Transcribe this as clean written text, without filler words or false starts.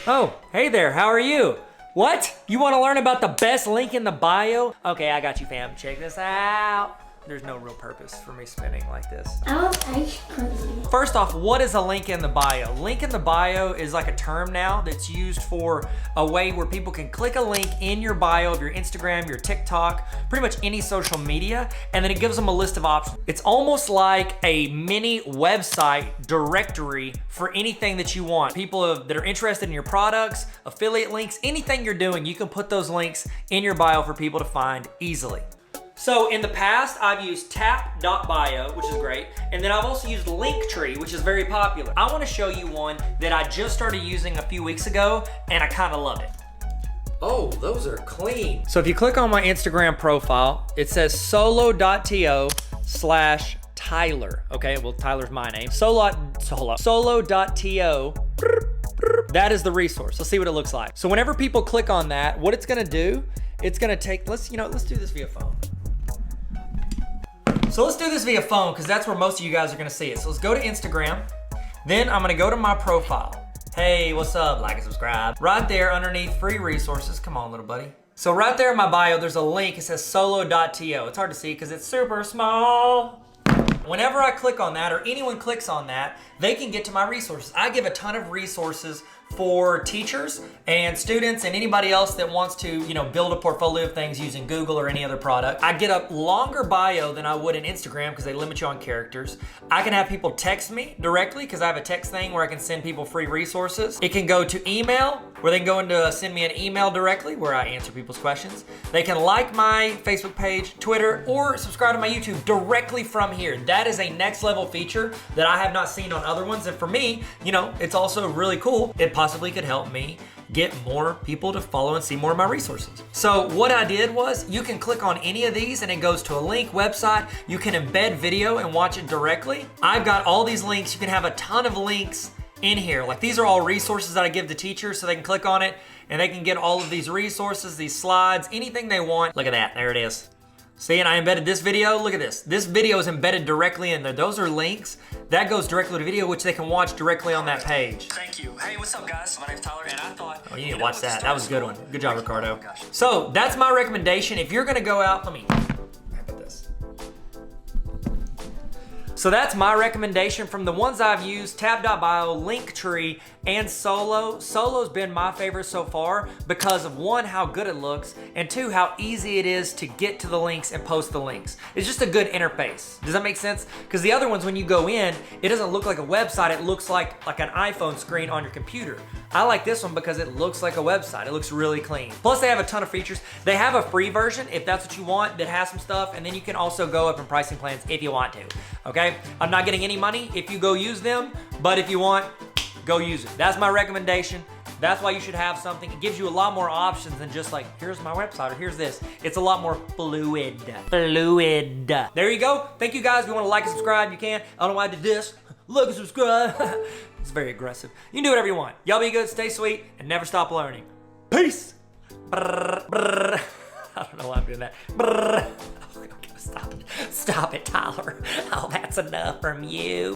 Oh, hey there, how are you? What? You want to learn about the best link in the bio? Okay, I got you, fam. Check this out. There's no real purpose for me spinning like this. I want ice cream. First off, what is a link in the bio? Link in the bio is like a term now that's used for a way where people can click a link in your bio of your Instagram, your TikTok, pretty much any social media, and then it gives them a list of options. It's almost like a mini website directory for anything that you want. People that are interested in your products, affiliate links, anything you're doing, you can put those links in your bio for people to find easily. So in the past, I've used Tap.Bio, which is great, and then I've also used Linktree, which is very popular. I want to show you one that I just started using a few weeks ago, and I kind of love it. Oh, those are clean. So if you click on my Instagram profile, it says Solo.to/Tyler. Okay, well, Tyler's my name. Solo.to. That is the resource. Let's see what it looks like. So whenever people click on that, what it's gonna do, it's gonna take, let's do this via phone. So let's do this via phone because that's where most of you guys are gonna see it. So let's go to Instagram. Then I'm gonna go to my profile. Hey, what's up? Like and subscribe. Right there underneath free resources. Come on, little buddy. So right there in my bio, there's a link. It says Solo.to. It's hard to see because it's super small. Whenever I click on that or anyone clicks on that, they can get to my resources. I give a ton of resources for teachers and students and anybody else that wants to, build a portfolio of things using Google or any other product. I get a longer bio than I would in Instagram because they limit you on characters. I can have people text me directly because I have a text thing where I can send people free resources. It can go to email where they can go into send me an email directly where I answer people's questions. They can like my Facebook page, Twitter, or subscribe to my YouTube directly from here. That is a next level feature that I have not seen on other ones. And for me, it's also really cool. It possibly could help me get more people to follow and see more of my resources. So what I did was you can click on any of these and it goes to a link, website. You can embed video and watch it directly. I've got all these links. You can have a ton of links in here. Like these are all resources that I give to teachers so they can click on it and they can get all of these resources, these slides, anything they want. Look at that, there it is. See, and I embedded this video. Look at this. This video is embedded directly in there. Those are links. That goes directly to video, which they can watch directly on that page. Thank you. Hey, what's up, guys? My name's Tyler, and I thought... Oh, you need to watch that. That was a good one. Good job, Ricardo. So that's my recommendation. If you're going to go out, how about this? So that's my recommendation from the ones I've used, Tap.Bio, Linktree, and Solo. Solo's been my favorite so far because of one, how good it looks, and two, how easy it is to get to the links and post the links. It's just a good interface. Does that make sense? Because the other ones, when you go in, it doesn't look like a website. It looks like an iPhone screen on your computer. I like this one because it looks like a website. It looks really clean. Plus, they have a ton of features. They have a free version, if that's what you want, that has some stuff, and then you can also go up in pricing plans if you want to, okay? I'm not getting any money if you go use them, but if you want, go use it. That's my recommendation. That's why you should have something. It gives you a lot more options than just like, here's my website or here's this. It's a lot more fluid. Fluid. There you go. Thank you guys. If you want to like and subscribe, you can. I don't know why I did this. Like and subscribe. It's very aggressive. You can do whatever you want. Y'all be good, stay sweet, and never stop learning. Peace. Brr, brr. I don't know why I'm doing that. Brr. Okay, stop it. Stop it, Tyler. Oh, that's enough from you.